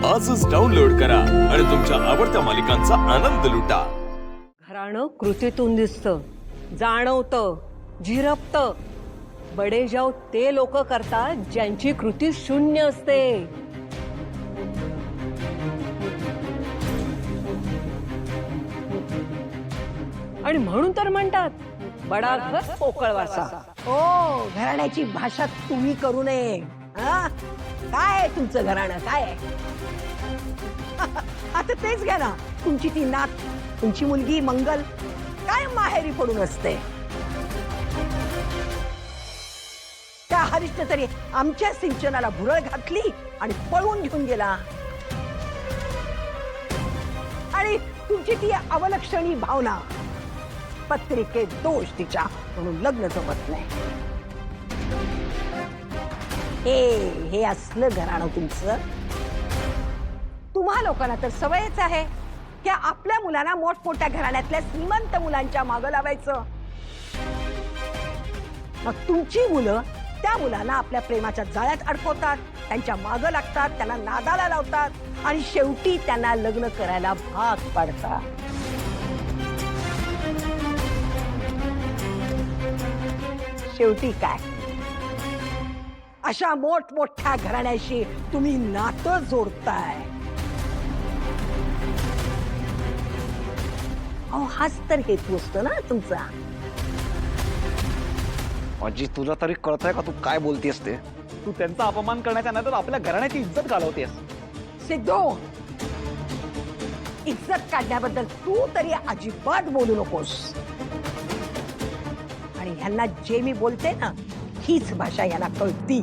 आजच डाउनलोड करा आणि तुमच्या आवडत्या मालिकांचा आनंद लुटा। घराणं कृतीतून दिसतं, जाणवतं, झिरपतं। बडेजाव ते लोक करतात ज्यांची कृती शून्य असते। आणि म्हणून तर म्हणतात बडा घर पोकळ वासा। ओ घराण्याची भाषा तुम्ही करू नये। हा? काय आहे तुमचं घराणं काय आहे? आता तेच घ्या ना, तुमची ती नात, तुमची मुलगी मंगल काय माहेरी पडून असते। त्या हरीशने तरी आमच्या सिंचनाला भुरळ घातली आणि पळून घेऊन गेला। आणि तुमची ती अवलक्षणी भावना, पत्रिकेत दोष तिच्या म्हणून लग्न जमत नाही। हे असलं घराणं तुमचं। तुम्हा लोकांना तर सवयच आहे की आपल्या मुलांना मोठमोठ्या घराण्यातल्या श्रीमंत मुलांच्या मागं लावायचं। मग तुमची मुलं त्या मुलांना आपल्या प्रेमाच्या जाळ्यात अडकवतात, त्यांच्या मागं लागतात, त्यांना नादाला लावतात आणि शेवटी त्यांना लग्न करायला भाग पाडतात। शेवटी काय, अशा मोठमोठ्या घराण्याशी तुम्ही नातं जोडताय। अहो हाच तर हेतू असतो ना तुमचा। आजी तुला तरी कळतंय का तू काय बोलतेस ते? तू त्यांचा अपमान करण्याच्या नादात आपल्या घराण्याची इज्जत घालवतेस। सिद्धू, इज्जत काढण्याबद्दल तू तरी अजिबात बोलू नकोस। आणि ह्यांना जे मी बोलते ना, हीच भाषा यांना कळती।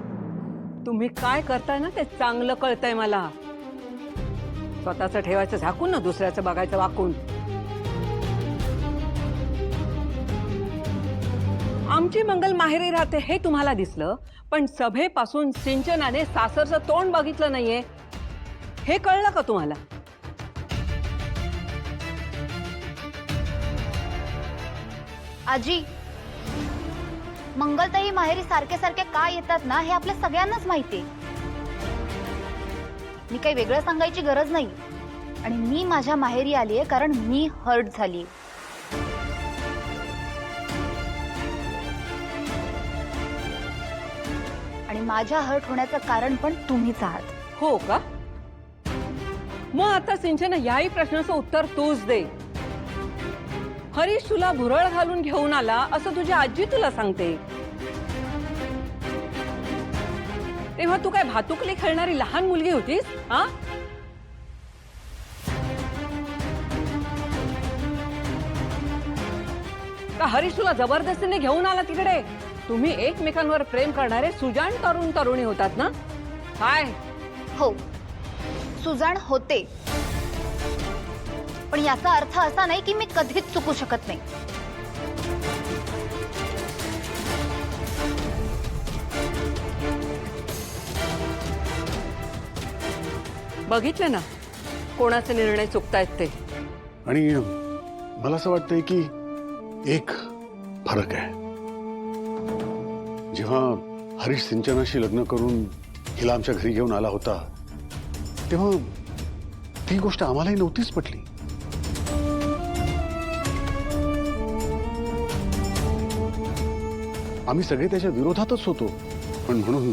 तुम्ही काय करताय ना ते चांगलं कळतंय मला। स्वतःचं ठेवायचं झाकून ना दुसऱ्याचं बघायचं वाकून। आमची मंगल माहेरी राहते हे तुम्हाला दिसलं, पण सभेपासून सिंचनाने सासरचं तोंड बघितलं नाहीये हे कळलं का तुम्हाला? आजी, मंगलताई माहेरी सारखे सारखे का येतात ना हे आपल्या सगळ्यांनाच माहिती। मी काही वेगळं सांगायची गरज नाही। आणि मी माझ्या माहेरी आलीये कारण मी हर्ट झाली। आणि माझ्या हर्ट होण्याचं कारण पण तुम्हीच आहात। हो का? मग आता सिंचना याही प्रश्नाचं उत्तर तूच दे। हरीश तुला भुरळ घालून घेऊन आला असं तुझी आजी तुला सांगते, तेव्हा तू काय भातुकली खेळणारी लहान मुलगी होतीस? हा? का हरीश तुला जबरदस्तीने घेऊन आला तिकडे? तुम्ही एकमेकांवर प्रेम करणारे सुजाण तरुण तरुणी होतात ना? काय? हो, सुजाण होते, पण याचा अर्थ असा नाही की मी कधीच चुकू शकत नाही। बघितलं ना कोणाचे निर्णय चुकतायत ते। आणि मला असं वाटतंय की एक फरक आहे। जेव्हा हरीश सिंचनाशी लग्न करून हिला आमच्या घरी घेऊन आला होता तेव्हा ती गोष्ट आम्हालाही नव्हतीच पटली। आम्ही सगळे त्याच्या विरोधातच होतो, पण म्हणून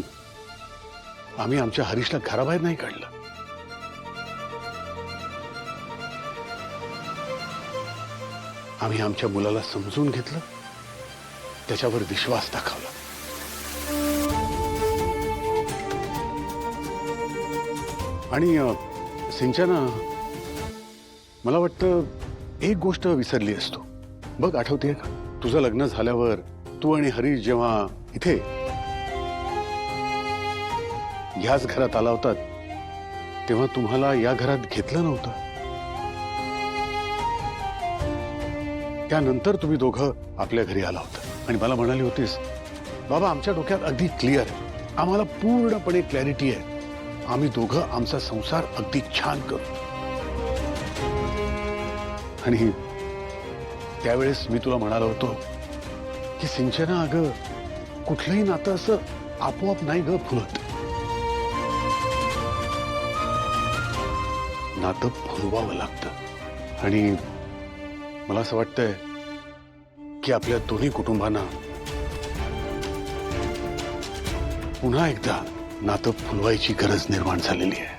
आम्ही आमच्या हरीशला घराबाहेर नाही काढलं। आम्ही आमच्या मुलाला समजून घेतलं, त्याच्यावर विश्वास दाखवला। आणि सिंचना, मला वाटतं एक गोष्ट विसरली असतो बघ, आठवते का? तुझं लग्न झाल्यावर तू आणि हरीश जेव्हा इथे याच घरात आला होतात तेव्हा तुम्हाला या घरात घेतलं नव्हतं। त्यानंतर तुम्ही दोघं आपल्या घरी आला होता आणि मला म्हणाली होतीस, बाबा आमच्या डोक्यात अगदी क्लिअर आहे, आम्हाला पूर्णपणे क्लॅरिटी आहे, आम्ही दोघं आमचा संसार अगदी छान करू। आणि त्यावेळेस मी तुला म्हणालो होतो की सिंचना, अगं कुठलंही नातं असं आपोआप नाही ग फुलत। नातं फुलवावं लागतं आणि मला असं वाटतंय की आपल्या दोन्ही कुटुंबांना पुन्हा एकदा नातं फुलवायची गरज निर्माण झालेली आहे.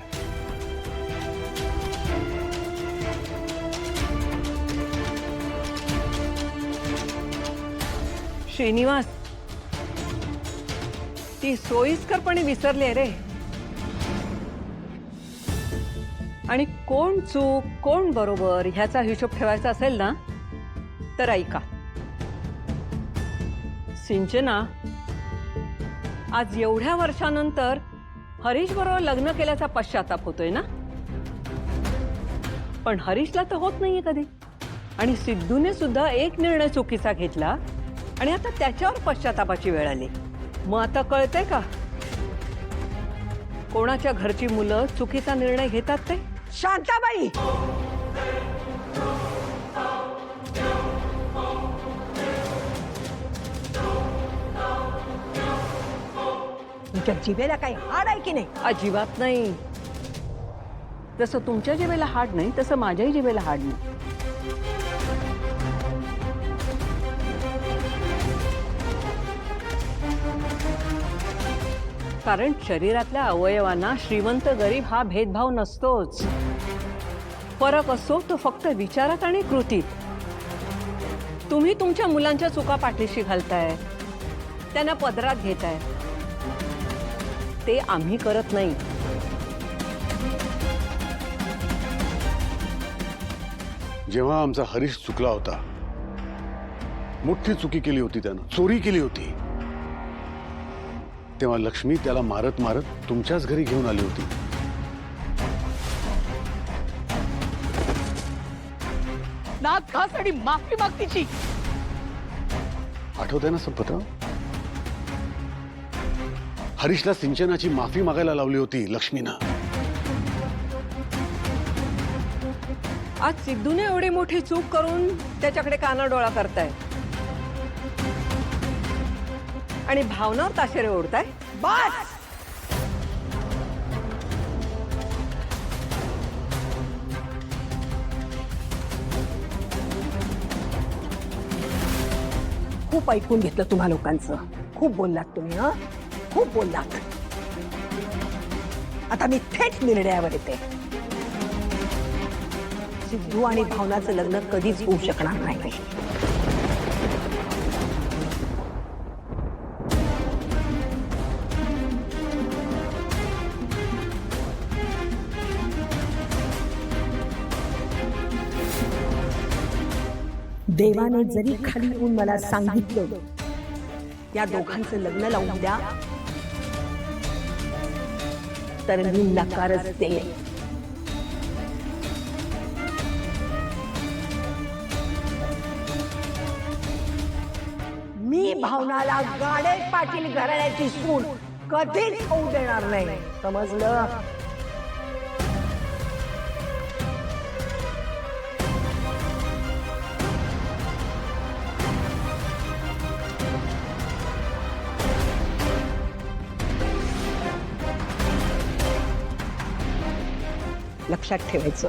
श्रीनिवास, ती सोयीस्करपणे विसरले रे. आणि कोण चूक कोण बरोबर ह्याचा हिशोब ठेवायचा असेल ना तर ऐका. सिंचना आज एवढ्या वर्षानंतर हरीश बरोबर लग्न केल्याचा पश्चाताप होतोय ना. पण हरीशला तर होत नाहीये कधी. आणि सिद्धूने सुद्धा एक निर्णय चुकीचा घेतला आणि आता त्याच्यावर पश्चातापाची वेळ आली. मग आता कळतंय का कोणाच्या घरची मुलं चुकीचा निर्णय घेतात ते. शांताबाई, तुमच्या जिभेला काही हाड आहे की नाही? अजिबात नाही. जसं तुमच्या जिभेला हाड नाही तसं माझ्याही जिभेला हाड नाही. कारण शरीरातल्या अवयवांना श्रीमंत गरीब हा भेदभाव नसतोच. फरक असतो तो फक्त विचारात आणि कृतीत. तुम्ही तुमच्या मुलांच्या चुका पाठीशी घालताय, त्यांना पदरात घेताय, ते आम्ही करत नाही. जेव्हा आमचा हरीश चुकला होता, मोठी चुकी केली होती, त्यानं चोरी केली होती, तेव्हा लक्ष्मी त्याला मारत मारत तुमच्याच घरी घेऊन आली होती. नात घासाठी माफी मागतीची. आठवतंय ना संपतराव? हरीशला सिंचनाची माफी मागायला लावली होती लक्ष्मीनं. आज सिद्धूने एवढी मोठी चूक करून त्याच्याकडे कानाडोळा करताय आणि भावनावर ताशेरे ओढताय. बस, खूप ऐकून घेतलं तुम्हा लोकांचं. खूप बोललात तुम्ही. खूप बोललात. आता मी थेट निर्णयावर येते. सिद्धू आणि भावनाचं लग्न कधीच होऊ शकणार नाही. देवाने जरी खाली येऊन मला सांगितलं या दोघांचं लग्न लावून द्या, तर मी नकारच देईन. मी भावनाला गाडे पाटील घराण्याची सून कधीच होऊ देणार नाही. समजलं? लक्षात ठेवायचं.